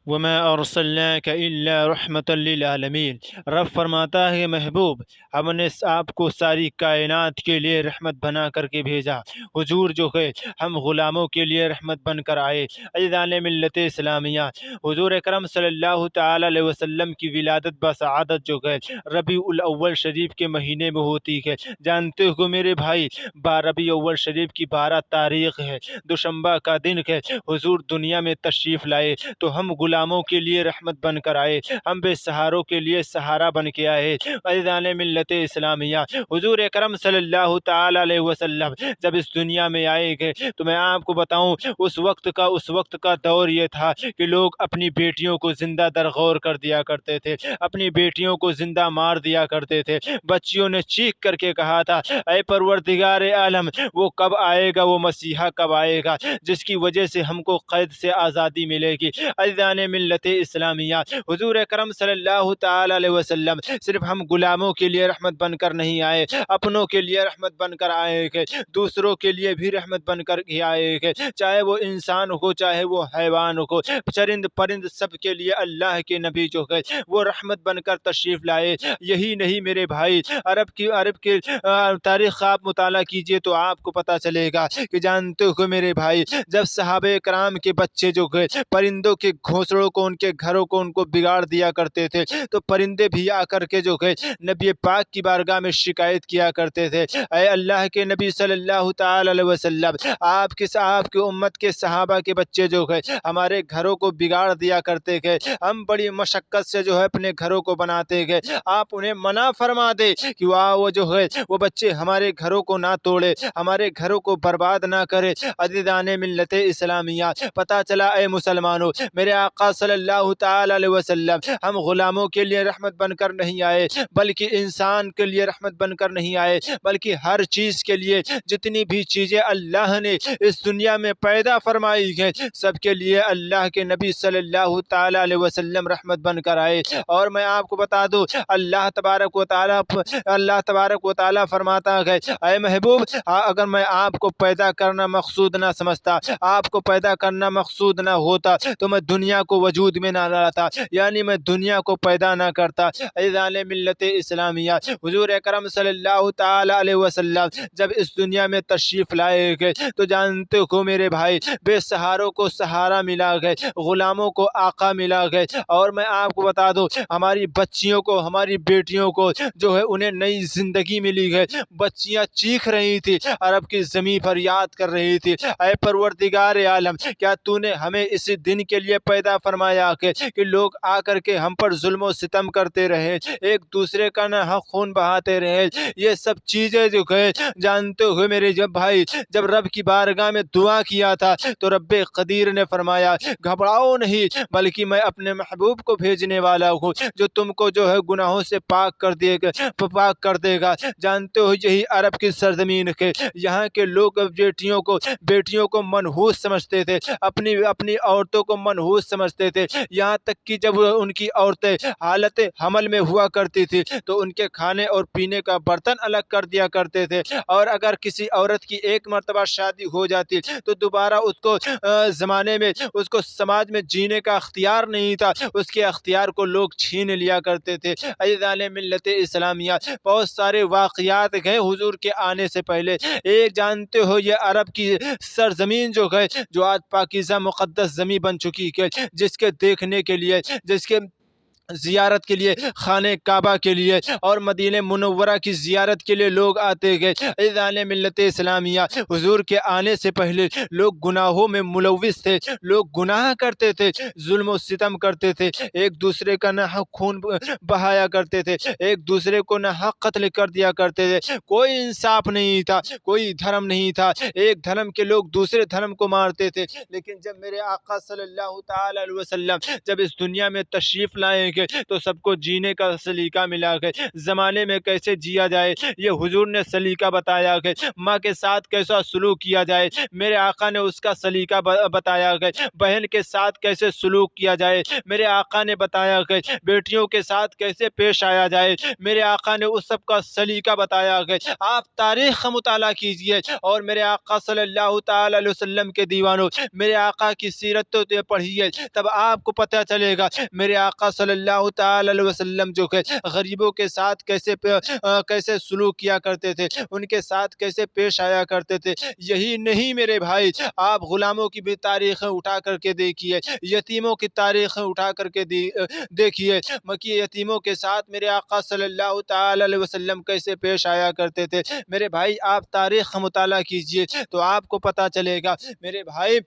وما ارسلناک الا رحمۃ للعالمین۔ رب فرماتا ہے محبوب ہم نے آپ کو ساری کائنات کے لیے رحمت بنا کر کے بھیجا۔ حضور جو ہے ہم غلاموں کے لیے رحمت بن کر آئے۔ عزیزان ملت اسلامیہ، حضور اکرم صلی اللہ تعالی علیہ وسلم کی ولادت بسعادت جو ہے ربیع الاول شریف کے مہینے میں ہوتی ہے۔ جانتے ہو میرے بھائی، ربیع اول شریف کی 12 تاریخ ہے، دوشنبہ کا دن ہے، حضور دنیا میں تشریف لائے تو ہم غلاموں کے لیے رحمت بن کر آئے، ہم بے سہاروں کے لیے سہارا بن کے آئے۔ عزیزان ملت اسلامیہ، حضور اکرم صلی اللہ تعالی علیہ وسلم جب اس دنیا میں آئے گئے تو میں آپ کو بتاؤں اس وقت کا دور یہ تھا کہ لوگ اپنی بیٹیوں کو زندہ درغور کر دیا کرتے تھے، اپنی بیٹیوں کو زندہ مار دیا کرتے تھے۔ بچیوں نے چیخ کر کے کہا تھا اے پروردگار عالم، وہ کب آئے گا، وہ مسیحا کب آئے گا جس کی وجہ سے ہم کو قید سے آزادی ملے گی۔ عزیزان ملت اسلامیہ، حضور اکرم صلی اللہ تعالی علیہ وسلم صرف ہم غلاموں کے لیے رحمت بن کر نہیں آئے، اپنوں کے لیے رحمت بن کر آئے گے، دوسروں کے لیے بھی رحمت بن کر آئے گے، چاہے وہ انسان ہو چاہے وہ حیوان ہو، چرند پرند سب کے لیے اللہ کے نبی جو ہے وہ رحمت بن کر تشریف لائے۔ یہی نہیں میرے بھائی، عرب کی تاریخ آپ مطالعہ کیجئے تو آپ کو پتہ چلے گا کہ جانتے ہو میرے بھائی، جب صحابہ کرام کے بچے جو گئے پرندوں کے گھونسڑوں کو، ان کے گھروں کو ان کو بگاڑ دیا کرتے تھے تو پرندے بھی آ کر کے جو گئے نبی پاک کی بارگاہ میں شکایت کیا کرتے تھے اے اللہ کے نبی صلی اللہ تعالی علیہ وسلم، آپ کی امت کے صحابہ کے بچے جو گئے ہمارے گھروں کو بگاڑ دیا کرتے گئے، ہم بڑی مشقت سے جو ہے اپنے گھروں کو بناتے گئے، آپ انہیں منع فرما دے کہ وہ جو ہے وہ بچے ہمارے گھروں کو نہ توڑے، ہمارے گھروں کو برباد نہ کرے۔ عزیزان ملت اسلامیہ، پتہ چلا اے مسلمانوں، میرے آقا صلی اللہ تعالی علیہ وسلم ہم غلاموں کے لیے رحمت بن کر نہیں آئے، بلکہ انسان کے لیے رحمت بن کر نہیں آئے، بلکہ ہر چیز کے لیے جتنی بھی چیزیں اللہ نے اس دنیا میں پیدا فرمائی ہیں سب کے لیے اللہ کے نبی صلی اللہ تعالی علیہ وسلم رحمت بن کر آئے۔ اور میں آپ کو بتا دوں اللہ تبارک و تعالی فرماتا ہے اے محبوب، اگر میں آپ کو پیدا کرنا مقصود نہ سمجھتا، آپ کو پیدا کرنا مقصود نہ ہوتا تو میں دنیا کو وجود میں نہ لاتا، یعنی میں دنیا کو پیدا نہ کرتا۔ عزیزان ملت اسلامیہ، حضور اکرم صلی اللہ تعالی علیہ وسلم جب اس دنیا میں تشریف لائے گئے تو جانتے ہو میرے بھائی، بے سہاروں کو سہارا ملا گئے، غلاموں کو آقا ملا گئے۔ اور میں آپ کو بتا دوں ہماری بچیوں کو، ہماری بیٹیوں کو جو ہے انہیں نئی زندگی ملی ہے۔ بچیاں چیخ رہی تھی، عرب کی زمین پر یاد کر رہی تھی اے پروردگار عالم، کیا تو نے ہمیں اسی دن کے لیے پیدا فرمایا کہ لوگ آ کر کے ہم پر ظلم و ستم کرتے رہے، ایک دوسرے کا نہ حق خون بہاتے رہے۔ یہ سب چیزیں جو ہے جانتے ہوئے میرے جب بھائی، جب رب کی بارگاہ میں دعا کیا تھا تو رب قدیر نے فرمایا گھبراؤ نہیں، بلکہ میں اپنے محبوب کو بھیجنے والا ہوں جو تم کو جو ہے گناہوں سے پاک کر دے گا۔ جانتے ہو یہی عرب کی سرزمین کے یہاں کے لوگ بیٹیوں کو منحوس سمجھتے تھے، اپنی عورتوں کو منحوس سمجھتے تھے، یہاں تک کہ جب ان کی عورتیں حالت حمل میں ہوا کرتی تھی تو ان کے کھانے اور پینے کا برتن الگ کر دیا کرتے تھے، اور اگر کسی عورت کی ایک مرتبہ شادی ہو جاتی تو دوبارہ اس کو زمانے میں اس کو سماج میں جینے کا اختیار نہیں تھا، اس کے اختیار کو لوگ چھین لیا کرتے تھے۔ عزیزان ملت اسلامیہ، بہت سارے واقعات گئے حضور کے آنے سے پہلے۔ ایک جانتے ہو یہ عرب کی سرزمین جو ہے جو آج پاکیزہ مقدس زمین بن چکی ہے، جس کے دیکھنے کے لیے، جس کے زیارت کے لیے، خانہ کعبہ کے لیے اور مدینہ منورہ کی زیارت کے لیے لوگ آتے گئے۔ عزیزان ملت اسلامیہ، حضور کے آنے سے پہلے لوگ گناہوں میں ملوث تھے، لوگ گناہ کرتے تھے، ظلم و ستم کرتے تھے، ایک دوسرے کا نہ حق خون بہایا کرتے تھے، ایک دوسرے کو نہ حق قتل کر دیا کرتے تھے، کوئی انصاف نہیں تھا، کوئی دھرم نہیں تھا، ایک دھرم کے لوگ دوسرے دھرم کو مارتے تھے۔ لیکن جب میرے آقا صلی اللہ تعالی علیہ وسلم جب اس دنیا میں تشریف لائے گئے تو سب کو جینے کا سلیقہ ملا گئے، زمانے میں کیسے جیا جائے یہ حضور نے سلیقہ بتایا گئے، ماں کے ساتھ کیسا سلوک کیا جائے میرے آقا نے اس کا سلیقہ بتایا گئے، بہن کے ساتھ کیسے سلوک کیا جائے میرے آقا نے بتایا گئے، بیٹیوں کے ساتھ کیسے پیش آیا جائے میرے آقا نے اس سب کا سلیقہ بتایا گئے۔ آپ تاریخ کا مطالعہ کیجئے اور میرے آقا صلی اللہ تعالی علیہ وسلم کے دیوانوں میرے آقا کی سیرت تو پڑھیے، تب آپ کو پتہ چلے گا میرے آقا صلی اللہ تعالی علیہ وسلم جو کہ غریبوں کے ساتھ کیسے سلوک کیا کرتے تھے، ان کے ساتھ کیسے پیش آیا کرتے تھے۔ یہی نہیں میرے بھائی، آپ غلاموں کی بھی تاریخیں اٹھا کر کے دیکھیے، یتیموں کی تاریخیں اٹھا کر کے دیکھیے، مکی یتیموں کے ساتھ میرے آقا صلی اللہ تعالی علیہ وسلم کیسے پیش آیا کرتے تھے۔ میرے بھائی آپ تاریخ کا مطالعہ کیجئے تو آپ کو پتہ چلے گا۔ میرے بھائی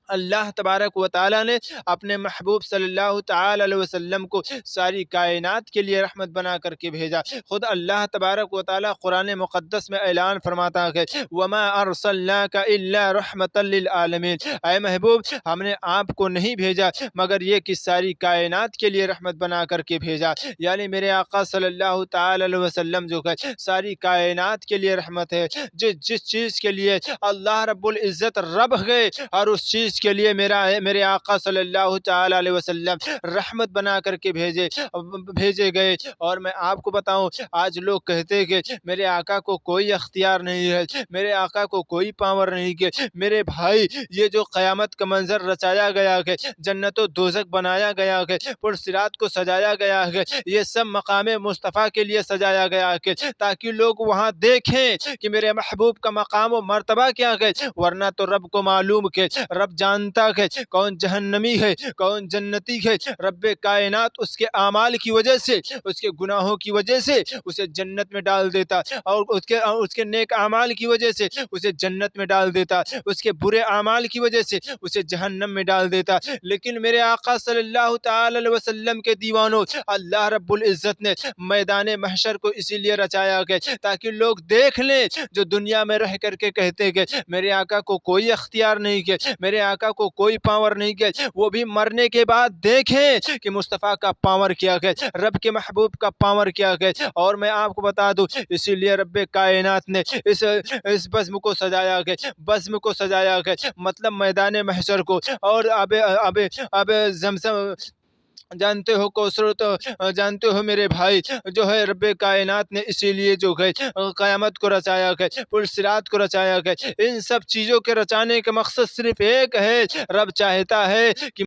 اللہ تبارک و تعالیٰ نے اپنے محبوب صلی اللہ تعالی علیہ وسلم کو ساری کائنات کے لیے رحمت بنا کر کے بھیجا۔ خود اللہ تبارک و تعالیٰ قرآن مقدس میں اعلان فرماتا ہے وَمَا أَرْسَلْنَاكَ إِلَّا رَحْمَةً لِّلْعَالَمِينَ، اے محبوب ہم نے آپ کو نہیں بھیجا مگر یہ کہ ساری کائنات کے لیے رحمت بنا کر کے بھیجا، یعنی میرے آقا صلی اللہ تعالی علیہ وسلم جو ہے ساری کائنات کے لیے رحمت ہے۔ جس چیز کے لیے اللہ رب العزت رب ہے اور اس چیز کے لیے میرے آقا صلی اللہ تعالی علیہ وسلم رحمت بنا کر کے بھیجے گئے۔ اور میں آپ کو بتاؤں آج لوگ کہتے کہ میرے آقا کو کوئی اختیار نہیں ہے، میرے آقا کو کوئی پاور نہیں ہے۔ میرے بھائی یہ جو قیامت کا منظر رچایا گیا ہے، جنت و دوزخ بنایا گیا ہے، پرصراط کو سجایا گیا ہے، یہ سب مقام مصطفیٰ کے لیے سجایا گیا ہے تاکہ لوگ وہاں دیکھیں کہ میرے محبوب کا مقام و مرتبہ کیا ہے، ورنہ تو رب کو معلوم کہ رب جانتا ہے کون جہنمی ہے کون جنتی ہے۔ رب کائنات اس کے اعمال کی وجہ سے، اس کے گناہوں کی وجہ سے اسے جنت میں ڈال دیتا، اور اس کے نیک اعمال کی وجہ سے اسے جنت میں ڈال دیتا، اس کے برے اعمال کی وجہ سے اسے جہنم میں ڈال دیتا۔ لیکن میرے آقا صلی اللہ تعالی علیہ وسلم کے دیوانوں اللہ رب العزت نے میدان محشر کو اسی لیے رچایا گیا تاکہ لوگ دیکھ لیں جو دنیا میں رہ کر کے کہتے کہ میرے آقا کو کوئی اختیار نہیں کہ میرے آقا کو کوئی پاور نہیں کہ وہ بھی مرنے کے بعد دیکھیں کہ مصطفیٰ کا پاور کیا ہے، رب کے محبوب کا پاور کیا ہے۔ اور میں آپ کو بتا دوں اسی لیے رب کائنات نے اس بزم کو سجایا گیا مطلب میدان محشر کو، اور اب زمزم جانتے ہو کوثر تو جانتے ہو میرے بھائی جو ہے رب کائنات نے اسی لیے جو ہے قیامت کو رچایا گیا، پرصراط کو رچایا گیا۔ ان سب چیزوں کے رچانے کا مقصد صرف ایک ہے، رب چاہتا ہے کہ